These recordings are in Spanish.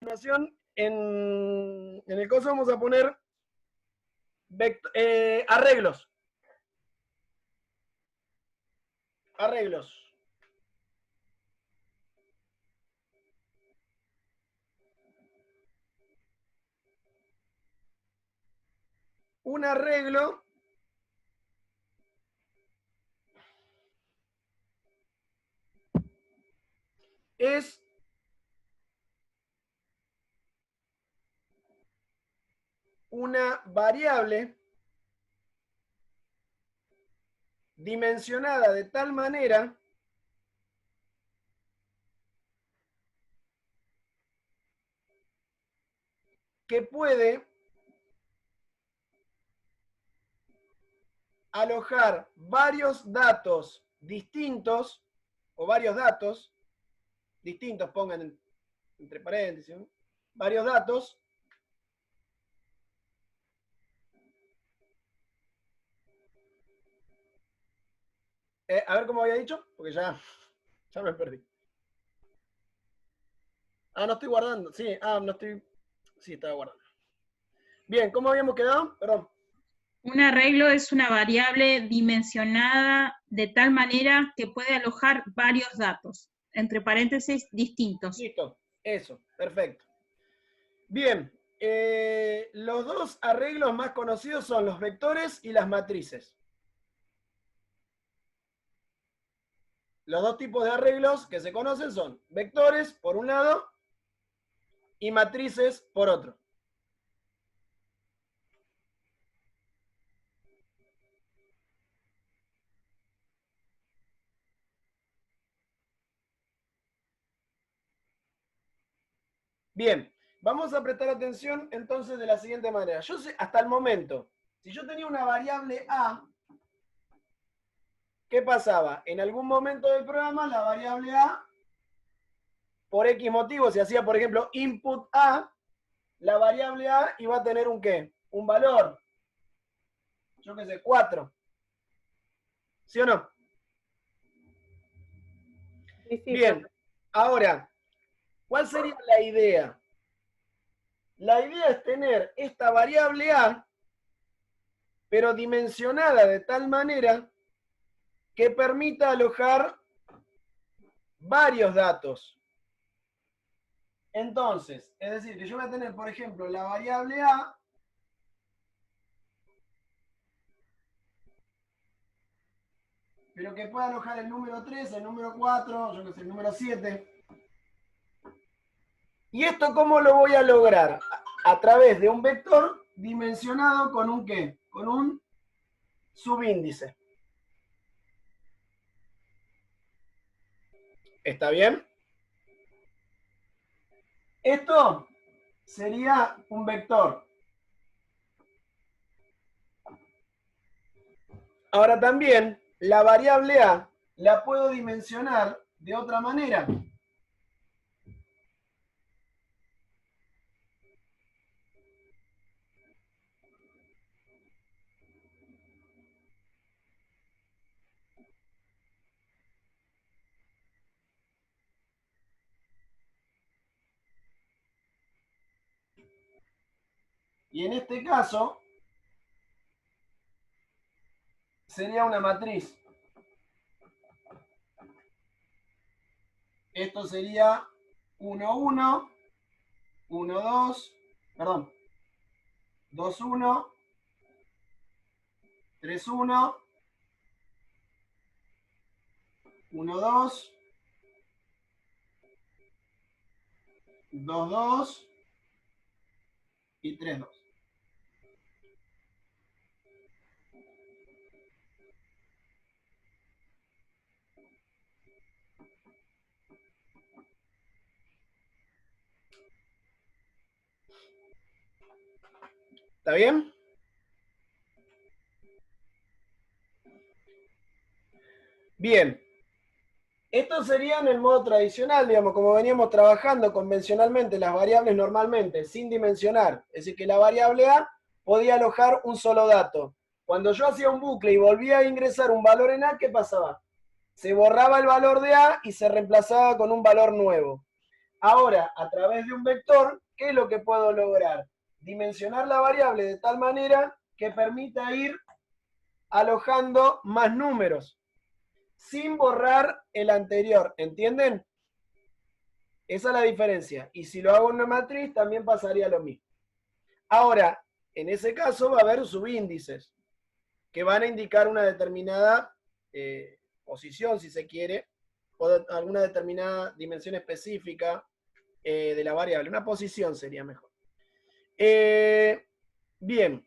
demostración, en el coso vamos a poner arreglos. Arreglos. Un arreglo es una variable dimensionada de tal manera que puede alojar varios datos distintos, o varios datos distintos, pongan entre paréntesis, ¿no? Varios datos a ver cómo había dicho, porque ya me perdí. No estoy guardando, sí, no estoy, sí, estaba guardando. Bien, ¿cómo habíamos quedado? Perdón. Un arreglo es una variable dimensionada de tal manera que puede alojar varios datos, entre paréntesis, distintos. Listo, eso, perfecto. Bien, los dos arreglos más conocidos son los vectores y las matrices. Los dos tipos de arreglos que se conocen son vectores por un lado y matrices por otro. Bien, vamos a prestar atención entonces de la siguiente manera. Yo sé, hasta el momento, si yo tenía una variable A, ¿qué pasaba? En algún momento del programa la variable A, por X motivo, si hacía por ejemplo input A, la variable A iba a tener un ¿qué? Un valor. Yo qué sé, 4. ¿Sí o no? Sí, Bien, ahora, ¿cuál sería la idea? La idea es tener esta variable A, pero dimensionada de tal manera que permita alojar varios datos. Entonces, es decir, que yo voy a tener, por ejemplo, la variable A, pero que pueda alojar el número 3, el número 4, yo qué sé, el número 7. ¿Y esto cómo lo voy a lograr? A través de un vector dimensionado con un ¿qué? Con un subíndice. ¿Está bien? Esto sería un vector. Ahora también, la variable A la puedo dimensionar de otra manera. Y en este caso, sería una matriz. Esto sería 1, 1, 1, 2, perdón, 2, 1, 3, 1, 1, 2, 2, 2 y 3, 2. ¿Está bien? Bien. Esto sería en el modo tradicional, digamos, como veníamos trabajando convencionalmente las variables normalmente, sin dimensionar. Es decir, que la variable A podía alojar un solo dato. Cuando yo hacía un bucle y volvía a ingresar un valor en A, ¿qué pasaba? Se borraba el valor de A y se reemplazaba con un valor nuevo. Ahora, a través de un vector, ¿qué es lo que puedo lograr? Dimensionar la variable de tal manera que permita ir alojando más números, sin borrar el anterior, ¿entienden? Esa es la diferencia. Y si lo hago en una matriz, también pasaría lo mismo. Ahora, en ese caso va a haber subíndices, que van a indicar una determinada posición, si se quiere, o alguna determinada dimensión específica de la variable. Una posición sería mejor. Bien,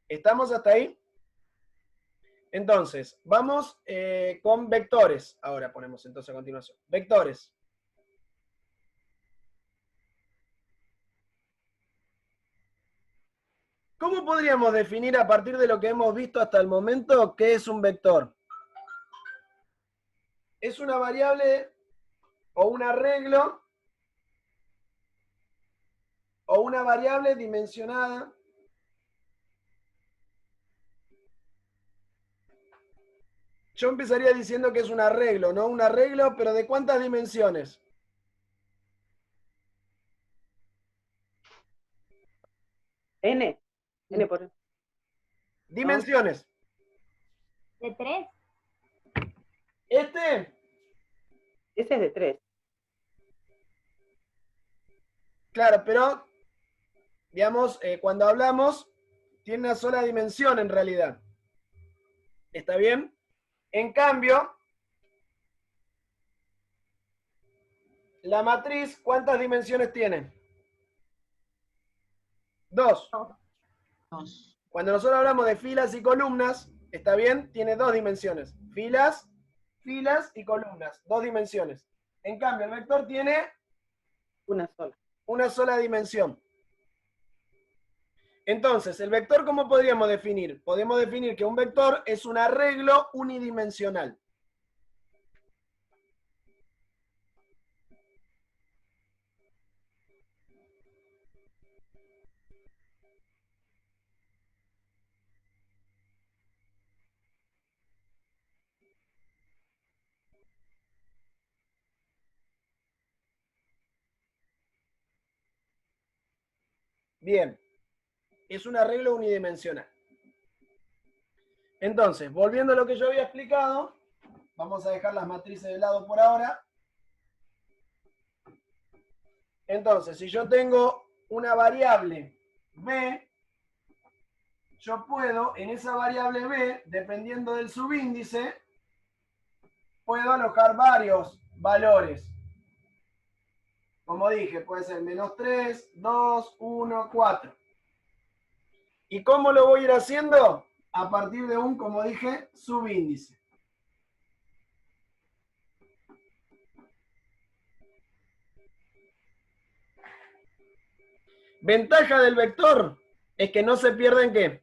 ¿estamos hasta ahí? Entonces, vamos con vectores. Ahora ponemos entonces a continuación. Vectores. ¿Cómo podríamos definir a partir de lo que hemos visto hasta el momento qué es un vector? Es una variable o un arreglo o una variable dimensionada yo empezaría diciendo que es un arreglo, ¿no? Un arreglo, pero ¿de cuántas dimensiones? N por... Dimensiones. ¿De 3? Ese es de 3. Claro, pero, digamos, cuando hablamos, tiene una sola dimensión en realidad. ¿Está bien? En cambio, la matriz, ¿cuántas dimensiones tiene? 2. Cuando nosotros hablamos de filas y columnas, ¿está bien? Tiene 2 dimensiones. Filas y columnas. 2 dimensiones. En cambio, el vector tiene una sola dimensión. Entonces, ¿el vector cómo podríamos definir? Podemos definir que un vector es un arreglo unidimensional. Bien, es un arreglo unidimensional. Entonces, volviendo a lo que yo había explicado, vamos a dejar las matrices de lado por ahora. Entonces, si yo tengo una variable b, yo puedo, en esa variable b, dependiendo del subíndice, puedo alojar varios valores. Como dije, puede ser -3, 2, 1, 4. ¿Y cómo lo voy a ir haciendo? A partir de un, como dije, subíndice. Ventaja del vector es que no se pierden ¿qué?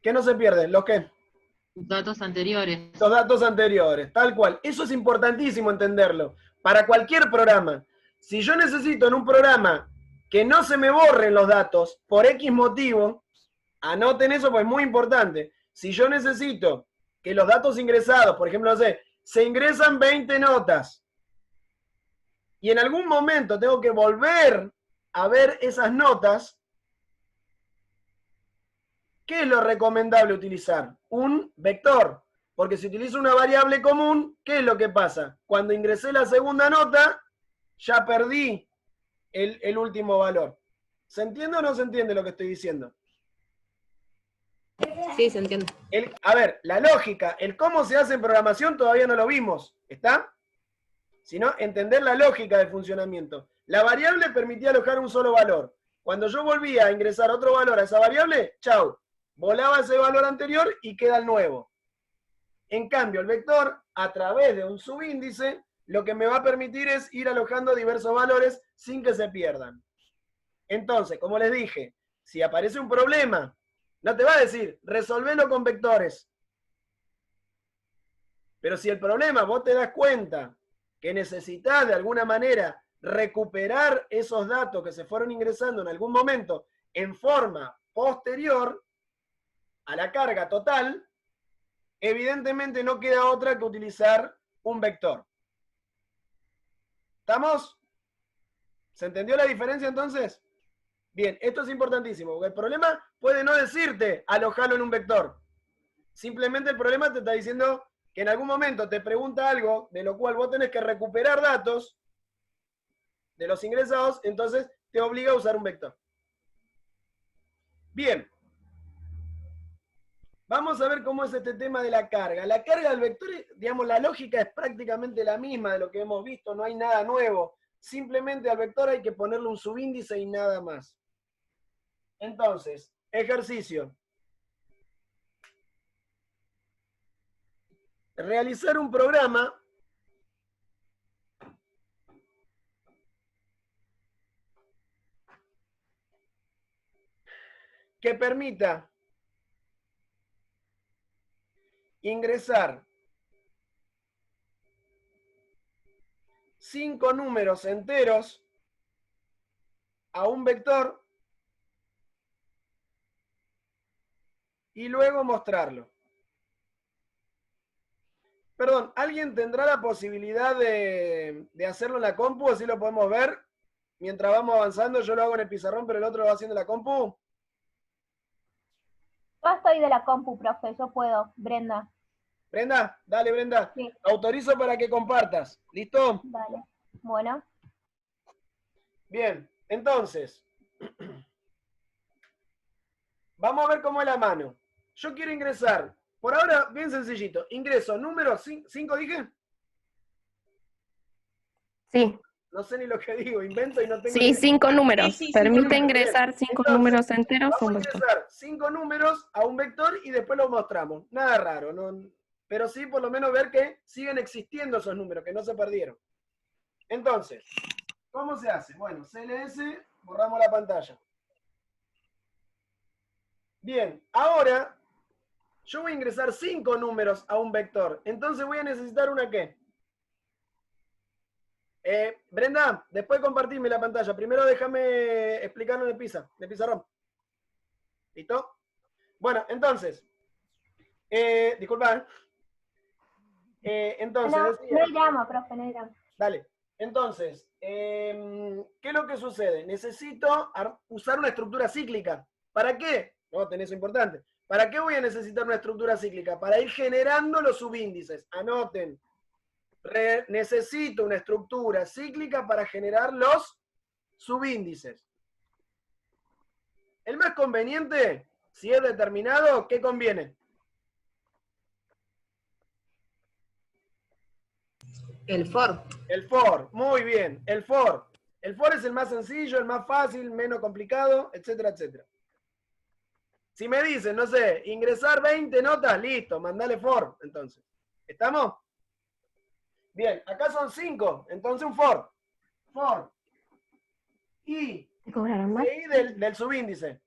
¿Qué no se pierden? ¿Los qué? Los datos anteriores. Los datos anteriores, tal cual. Eso es importantísimo entenderlo. Para cualquier programa. Si yo necesito en un programa que no se me borren los datos por X motivo, anoten eso porque es muy importante. Si yo necesito que los datos ingresados, por ejemplo, no sé, se ingresan 20 notas y en algún momento tengo que volver a ver esas notas, ¿qué es lo recomendable utilizar? Un vector. Porque si utilizo una variable común, ¿qué es lo que pasa? Cuando ingresé la segunda nota, ya perdí el último valor. ¿Se entiende o no se entiende lo que estoy diciendo? Sí, se entiende. A ver, la lógica, el cómo se hace en programación todavía no lo vimos, ¿está? Sino entender la lógica del funcionamiento. La variable permitía alojar un solo valor. Cuando yo volvía a ingresar otro valor a esa variable, chau, volaba ese valor anterior y queda el nuevo. En cambio, el vector, a través de un subíndice, lo que me va a permitir es ir alojando diversos valores sin que se pierdan. Entonces, como les dije, si aparece un problema, no te va a decir, resolvelo con vectores. Pero si el problema vos te das cuenta que necesitas de alguna manera recuperar esos datos que se fueron ingresando en algún momento en forma posterior a la carga total, evidentemente no queda otra que utilizar un vector. ¿Estamos? ¿Se entendió la diferencia entonces? Bien, esto es importantísimo, porque el problema puede no decirte alojarlo en un vector. Simplemente el problema te está diciendo que en algún momento te pregunta algo de lo cual vos tenés que recuperar datos de los ingresados, entonces te obliga a usar un vector. Bien. Vamos a ver cómo es este tema de la carga. La carga del vector, digamos, la lógica es prácticamente la misma de lo que hemos visto, no hay nada nuevo. Simplemente al vector hay que ponerle un subíndice y nada más. Entonces, ejercicio. Realizar un programa que permita ingresar 5 números enteros a un vector y luego mostrarlo. Perdón, ¿alguien tendrá la posibilidad de hacerlo en la compu? Así lo podemos ver. Mientras vamos avanzando, yo lo hago en el pizarrón, pero el otro lo va haciendo en la compu. Yo estoy de la compu, profe, yo puedo. Brenda. Brenda, dale, Brenda. Sí. Autorizo para que compartas. ¿Listo? Dale. Bueno. Bien, entonces. Vamos a ver cómo es la mano. Yo quiero ingresar. Por ahora, bien sencillito. Ingreso número 5, ¿dije? Sí, No sé ni lo que digo, invento y no tengo sí, idea. 5 números. Sí, sí, Permite números, ingresar bien. 5 Entonces, números enteros a Vamos un a vector. ingresar 5 números a un vector y después lo mostramos. Nada raro, no, pero sí por lo menos ver que siguen existiendo esos números, que no se perdieron. Entonces, ¿cómo se hace? Bueno, CLS, borramos la pantalla. Bien, ahora yo voy a ingresar 5 números a un vector. Entonces voy a necesitar una ¿qué? Brenda, después compartirme la pantalla. Primero déjame explicarlo en el pizarrón. ¿Listo? Bueno, entonces, disculpa. Entonces, No, decía, no hay drama, profe, no hay drama. dale. Entonces, ¿qué es lo que sucede? Necesito usar una estructura cíclica. ¿Para qué? No, tenés eso importante. ¿Para qué voy a necesitar una estructura cíclica? Para ir generando los subíndices. Anoten. Necesito una estructura cíclica para generar los subíndices. El más conveniente, si es determinado, ¿qué conviene? El for. El for, muy bien, el for. El for es el más sencillo, el más fácil, menos complicado, etcétera, etcétera. Si me dicen, no sé, ingresar 20 notas, listo, mandale for, entonces. ¿Estamos? Bien, acá son 5, entonces un for. For. Y ¿Te cobraron más? y del subíndice.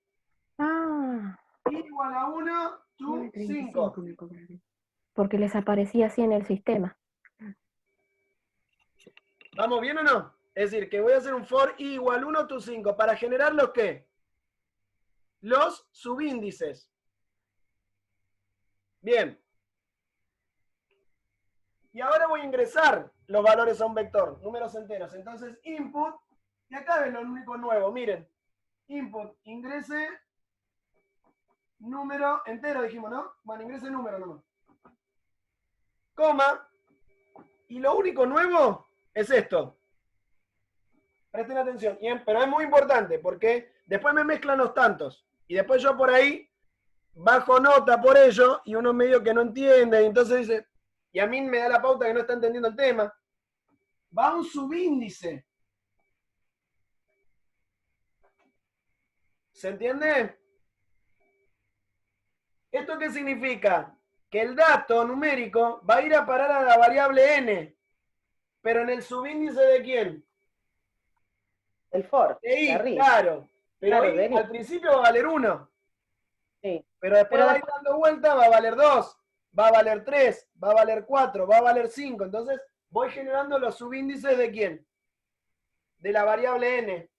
Ah, Igual a 1, to 5. me cobraron. Porque les aparecía así en el sistema. ¿Vamos bien o no? Es decir, que voy a hacer un for i igual 1 to 5 para generar los ¿qué? Los subíndices. Bien. Y ahora voy a ingresar los valores a un vector, números enteros. Entonces, input, y acá ven lo único nuevo, miren. Input, ingrese número entero, dijimos, ¿no? Bueno, ingrese número nomás. Coma, y lo único nuevo es esto. Presten atención, pero es muy importante porque después me mezclan los tantos y después yo por ahí bajo nota por ello y uno medio que no entiende y entonces dice, y a mí me da la pauta que no está entendiendo el tema. Va un subíndice. ¿Se entiende? ¿Esto qué significa? Que el dato numérico va a ir a parar a la variable n, pero en el subíndice ¿de quién? El for, De i, de arriba. claro. Pero Claro, i de i. al principio va a valer 1. Sí. Pero después Pero va a ir dando vuelta, va a valer 2, va a valer 3, va a valer 4, va a valer 5. Entonces voy generando los subíndices ¿de quién? De la variable n,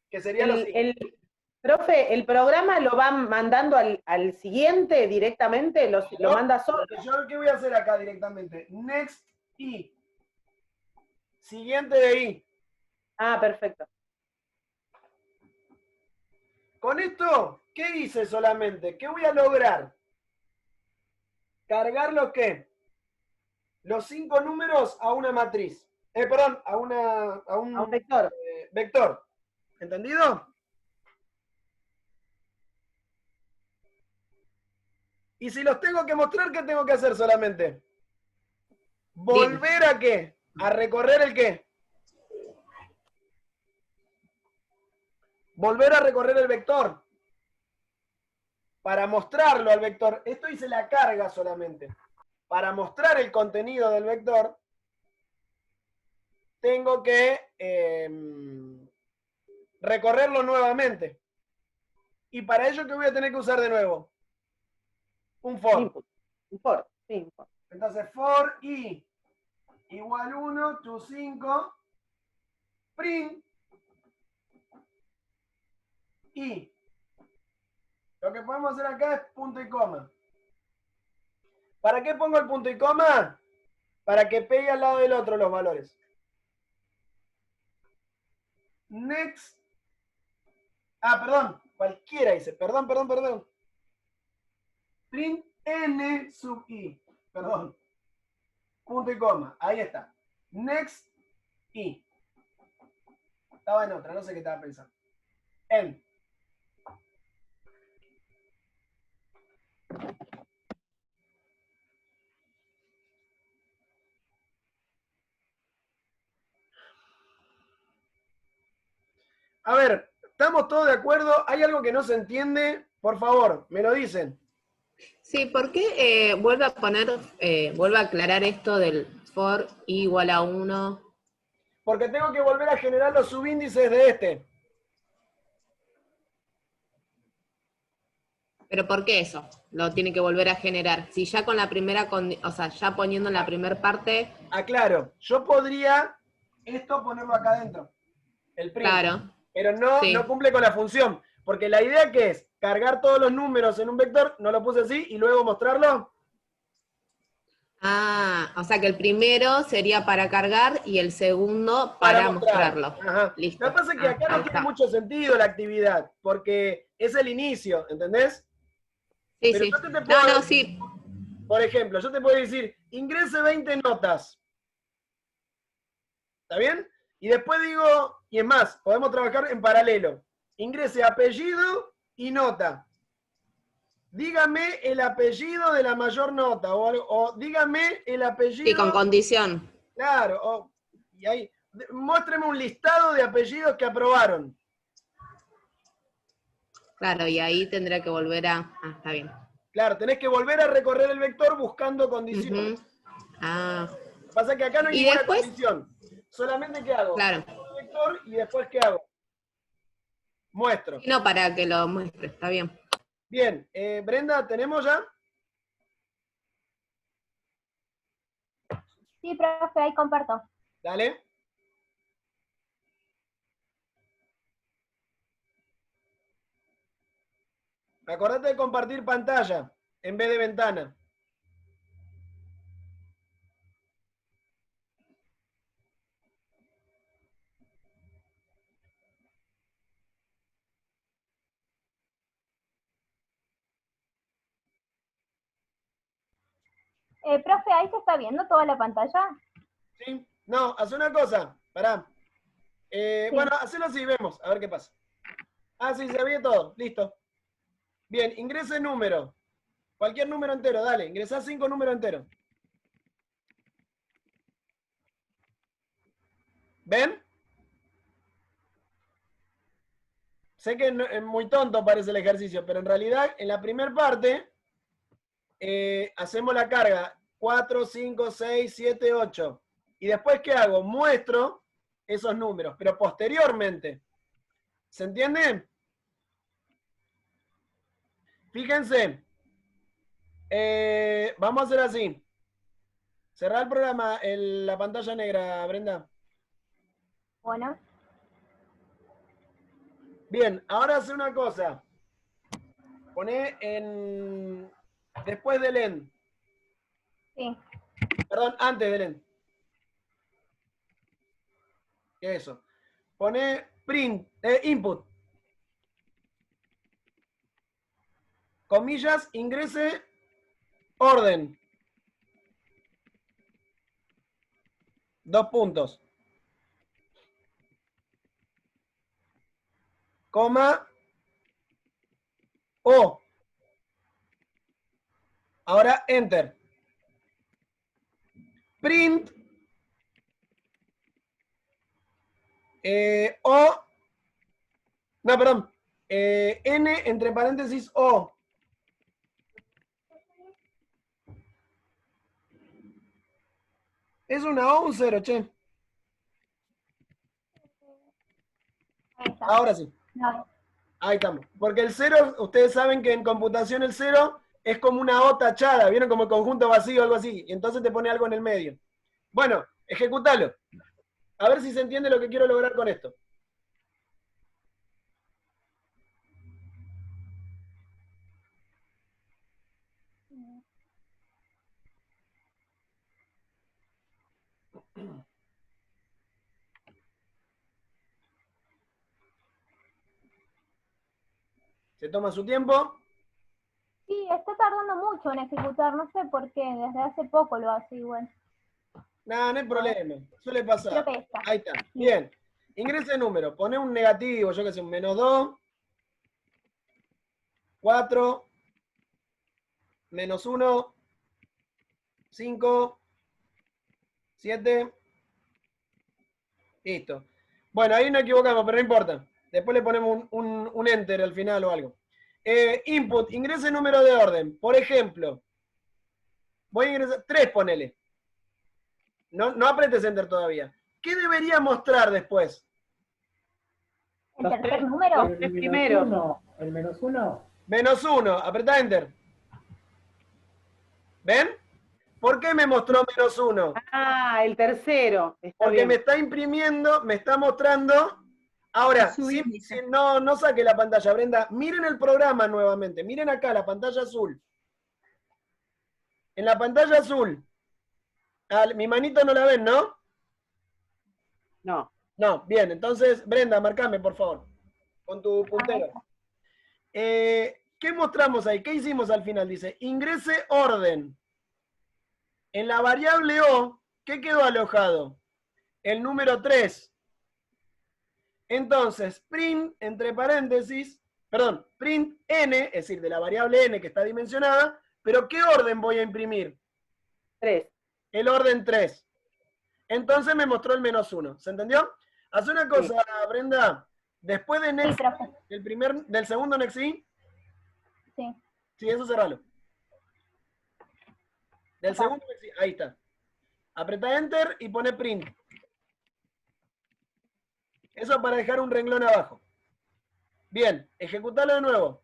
que sería los 5. Profe, ¿el programa lo va mandando al siguiente directamente? ¿Lo manda solo? Yo, ¿qué voy a hacer acá directamente? Next i. siguiente de I. Ah, perfecto. Con esto, ¿qué hice solamente? ¿Qué voy a lograr? ¿Cargar lo qué? Los 5 números a una matriz. Perdón, a un A un vector. vector. ¿Entendido? Y si los tengo que mostrar, ¿qué tengo que hacer solamente? ¿Volver a qué? ¿A recorrer el qué? Volver a recorrer el vector. Para mostrarlo al vector. Esto hice la carga solamente. Para mostrar el contenido del vector, tengo que recorrerlo nuevamente. Y para ello, ¿qué voy a tener que usar de nuevo? Un for. Input. Un for. Sí, un for. Entonces, for i igual 1 to 5 print i. Lo que podemos hacer acá es punto y coma. ¿Para qué pongo el punto y coma? Para que pegue al lado del otro los valores. Next. Ah, perdón. Cualquiera dice. Perdón. Print n sub i. Perdón. Punto y coma. Ahí está. Next i. Estaba en otra. No sé qué estaba pensando. End. A ver, ¿estamos todos de acuerdo? ¿Hay algo que no se entiende? Por favor, me lo dicen. Sí, ¿por qué vuelve a poner, vuelve a aclarar esto del for i igual a 1? Porque tengo que volver a generar los subíndices de este. ¿Pero por qué eso? Lo tiene que volver a generar. Si ya con la primera, o sea, ya poniendo en la primera parte, Aclaro, yo podría esto ponerlo acá adentro. El print. claro. Pero no, Sí. no cumple con la función. Porque la idea que es cargar todos los números en un vector, no lo puse así, y luego mostrarlo. Ah, o sea que el primero sería para cargar y el segundo para mostrar. mostrarlo. Ajá. Listo. Lo que pasa es que acá ahí no tiene está. mucho sentido la actividad, porque es el inicio, ¿entendés? Sí, Pero sí. yo te puedo No, decir, sí. por ejemplo, yo te puedo decir, ingrese 20 notas. ¿Está bien? Y después digo, y es más, podemos trabajar en paralelo. Ingrese apellido y nota. Dígame el apellido de la mayor nota, o dígame el apellido. Sí, con condición. Claro, y ahí, muéstreme un listado de apellidos que aprobaron. Claro, y ahí tendrá que volver a... Ah, está bien. Claro, tenés que volver a recorrer el vector buscando condiciones. Ujú. Ah, Lo que pasa es que acá no hay ¿y ninguna después? condición. Solamente ¿qué hago? Claro. El vector y después ¿qué hago? Muestro. Y no para que lo muestre, está bien. Bien, Brenda, ¿tenemos ya? Sí, profe, ahí comparto. Dale. Acordate de compartir pantalla en vez de ventana. Profe, ahí se está viendo toda la pantalla. ¿Sí? No, haz una cosa. Pará. Sí. Bueno, hacelo así, vemos. A ver qué pasa. Ah, sí, se ve todo. Listo. Bien, ingrese número. Cualquier número entero, dale. Ingresá 5 números enteros. ¿Ven? Sé que es muy tonto parece el ejercicio, pero en realidad en la primera parte hacemos la carga 4, 5, 6, 7, 8. Y después, ¿qué hago? Muestro esos números, pero posteriormente. ¿Se entiende? Fíjense. Vamos a hacer así. Cerrar el programa, la pantalla negra, Brenda. Bueno, Bien, ahora hace una cosa. Poné en... Después del end. sí. Perdón, antes del end. Eso. Pone print, input. Comillas, ingrese, orden. 2 puntos. Coma, O. Ahora, enter. Print, O, no, perdón, N entre paréntesis O. ¿Es una O o un 0, che? Ahí está. Ahora sí. No, Ahí estamos. Porque el 0, ustedes saben que en computación el 0 es como una O tachada, ¿vieron? Como el conjunto vacío o algo así. Y entonces te pone algo en el medio. Bueno, ejecutalo. A ver si se entiende lo que quiero lograr con esto. Se toma su tiempo. sí, está tardando mucho en ejecutar, no sé por qué, desde hace poco lo hace igual. Nada, no hay problema. Suele pasar. Creo que está. Ahí está. Bien. Ingrese número. Pone un negativo, yo que sé, un -2, 4, -1, 5, 7. Listo. Bueno, ahí no equivocamos, pero no importa. Después le ponemos un enter al final o algo. Input, ingrese número de orden. Por ejemplo, voy a ingresar 3, ponele. No apretes enter todavía. ¿Qué debería mostrar después? ¿El tercer número? Los 3 primeros. El -1. -1, apretá enter. ¿Ven? ¿Por qué me mostró -1? Ah, el tercero. Está Porque bien. me está imprimiendo, me está mostrando. Ahora, Su índice. no saque la pantalla, Brenda. Miren el programa nuevamente. Miren acá, la pantalla azul. En la pantalla azul. Mi manito no la ven, ¿no? No. No, bien. Entonces, Brenda, marcame, por favor. Con tu puntero. ¿Qué mostramos ahí? ¿Qué hicimos al final? Dice, ingrese orden. En la variable O, ¿qué quedó alojado? El número 3. Entonces, print, entre paréntesis, perdón, print n, es decir, de la variable n que está dimensionada, pero ¿qué orden voy a imprimir? 3. El orden 3. Entonces me mostró el -1. ¿Se entendió? Haz una cosa, Brenda. Después de Sí, next, profe. del segundo nexi, Sí. sí, eso cerralo. Del segundo nexi, ahí está. Apretá enter y pone print. Eso para dejar un renglón abajo. Bien, ejecutalo de nuevo.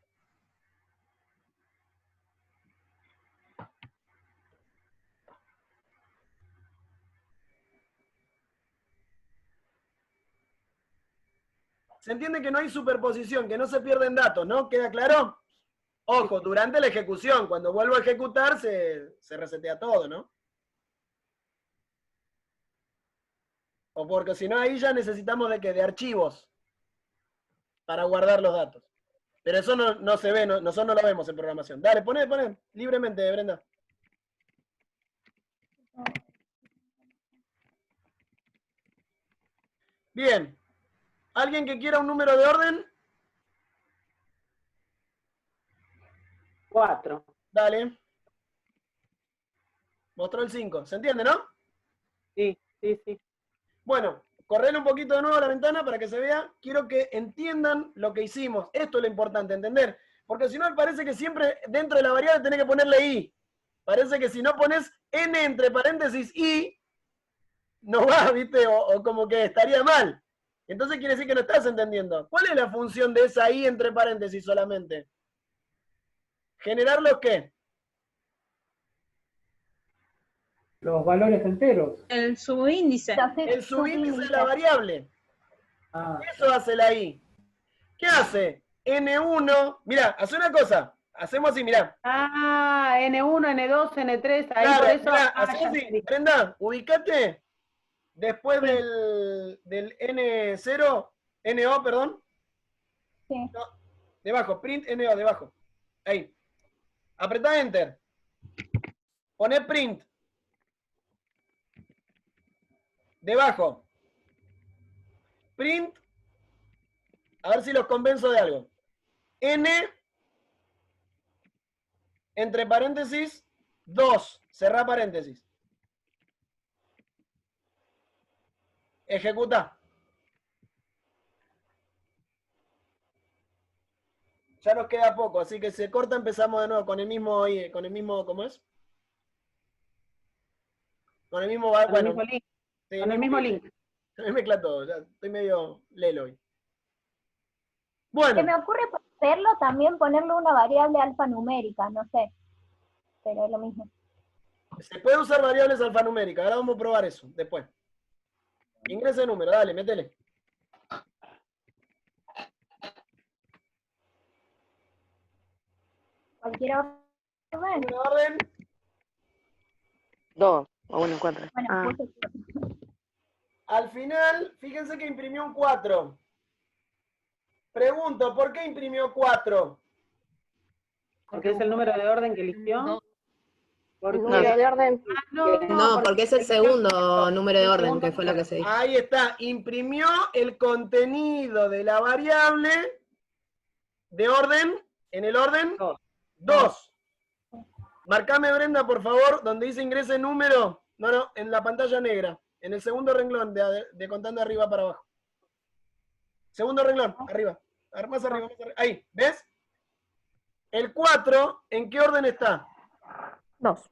Se entiende que no hay superposición, que no se pierden datos, ¿no? ¿Queda claro? Ojo, durante la ejecución, cuando vuelvo a ejecutar, se resetea todo, ¿no? O porque si no, ahí ya necesitamos de qué, de archivos para guardar los datos. Pero eso no se ve, nosotros no lo vemos en programación. Dale, poné libremente, Brenda. Bien. ¿Alguien que quiera un número de orden? 4. Dale. Mostró el 5. ¿Se entiende, no? Sí, sí, sí. Bueno, correle un poquito de nuevo a la ventana para que se vea. Quiero que entiendan lo que hicimos. Esto es lo importante, entender. Porque si no, parece que siempre dentro de la variable tenés que ponerle i. Parece que si no pones n entre paréntesis i, no va, ¿viste? O como que estaría mal. Entonces quiere decir que no estás entendiendo. ¿Cuál es la función de esa i entre paréntesis solamente? ¿Generar los qué? Los valores enteros. El subíndice. El subíndice de la variable. Ah, Eso hace la i. ¿Qué hace? N1. Mirá, hace una cosa. Hacemos así, mirá. Ah, N1, N2, N3. Ahí Claro, por eso. mirá, Ah, hacé ya así. entendí. Brenda, ubicate. Después del N0, NO, perdón. Sí. No, debajo, print NO, debajo. Ahí. Apretá Enter. Poné print. Debajo. Print. A ver si los convenzo de algo. N, entre paréntesis, 2. Cerrá paréntesis. Ejecuta. Ya nos queda poco, así que se corta, empezamos de nuevo con el mismo, ¿cómo es? Con el mismo, Con el bueno, mismo link. sí, Con el mismo link. Se me mezcla todo, ya estoy medio lelo hoy. Se Bueno, me ocurre para hacerlo también ponerle una variable alfanumérica, no sé, pero es lo mismo. se puede usar variables alfanuméricas, ahora vamos a probar eso, después. Ingrese el número, dale, métele. Cualquier orden. Número de orden, 2 o 1, 4. Bueno, Ah, puse al final, fíjense que imprimió un 4. Pregunto, ¿por qué imprimió 4? Porque es el número de orden que eligió. Porque... número de orden. No, porque es el segundo número de orden, que fue lo que se dijo. Ahí está, imprimió el contenido de la variable de orden, en el orden Dos. 2. Marcame, Brenda, por favor, donde dice ingrese número. No, en la pantalla negra, en el segundo renglón, de contando arriba para abajo. Segundo renglón, arriba. A ver, más arriba, más arriba. Ahí, ¿ves? El 4, ¿en qué orden está? 2.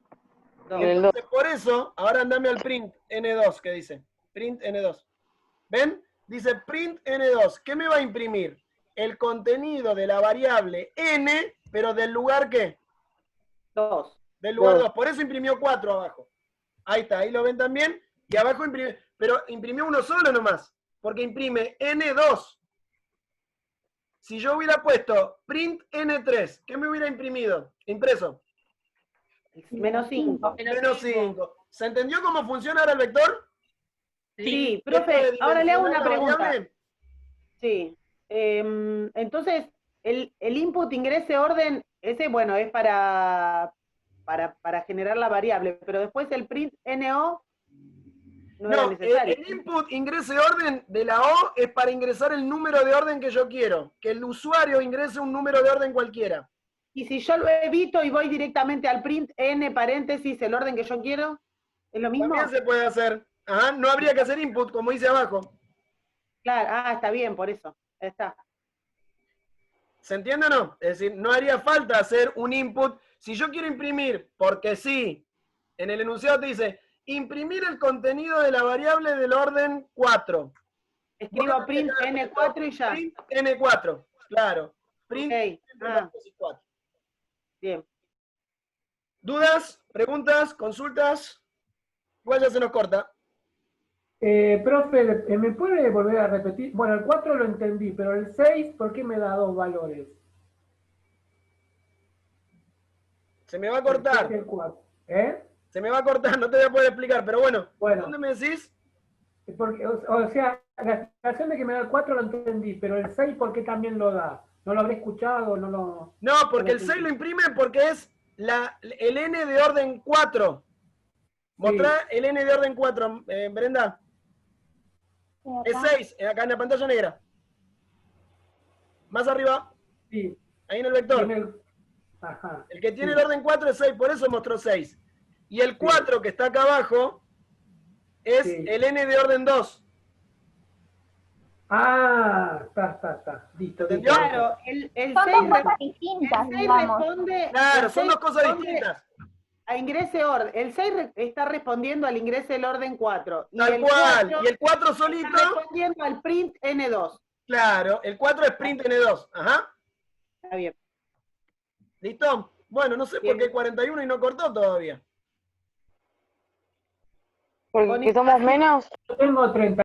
Entonces, por eso, ahora andame al print N2, que dice. Print N2. ¿Ven? Dice print N2. ¿Qué me va a imprimir? El contenido de la variable N, pero del lugar ¿qué? 2. Del lugar 2. Por eso imprimió 4 abajo. Ahí está, ahí lo ven también. Y abajo imprimió, pero imprimió uno solo nomás. Porque imprime N2. Si yo hubiera puesto print N3, ¿qué me hubiera impreso? Menos 5. Menos 5. ¿Se entendió cómo funciona ahora el vector? Sí, Esto profe, de ahora le hago una dimensionar la pregunta. variable. Sí. Entonces, el input ingrese orden, ese, bueno, es para generar la variable, pero después el print NO no era No, necesario. el input ingrese orden de la O es para ingresar el número de orden que yo quiero. Que el usuario ingrese un número de orden cualquiera. Y si yo lo evito y voy directamente al print N paréntesis, el orden que yo quiero, ¿es lo mismo? También se puede hacer. Ajá, no habría que hacer input, como dice abajo. Claro, está bien, por eso. Está. ¿Se entiende o no? Es decir, no haría falta hacer un input. Si yo quiero imprimir, porque sí, en el enunciado te dice, imprimir el contenido de la variable del orden 4. Escribo print N4 y ya. Print N4, claro. Print Ok, N4. Bien. ¿Dudas? ¿Preguntas? ¿Consultas? Igual ya se nos corta. Profe, ¿me puede volver a repetir? Bueno, el 4 lo entendí, pero el 6, ¿por qué me da 2 valores? Se me va a cortar. El 4. ¿Eh? Se me va a cortar, no te voy a poder explicar, pero bueno. ¿Dónde me decís? Porque, o sea, la explicación de que me da el 4 lo entendí, pero el 6, ¿por qué también lo da? ¿No lo habré escuchado? No, porque el 6 lo imprime porque es el n de orden 4. Mostrá el n de orden 4, Brenda. Es 6, acá en la pantalla negra. Más arriba. Sí. Ahí en el vector. Ajá. El que tiene el orden 4 es 6, por eso mostró 6. Y el 4 que está acá abajo es el n de orden 2. Está. Listo. Claro, el 6 Son dos cosas distintas, digamos. responde. Claro, el son 6 dos cosas responde distintas. A ingrese orden. El 6 está respondiendo al ingrese del orden 4. Y Tal el cual. 4 Y el 4 solito. está respondiendo al print N2. Claro, el 4 es print N2. Ajá. Está bien. ¿Listo? Bueno, no sé por qué 41 y no cortó todavía. Porque somos menos. Tengo 30.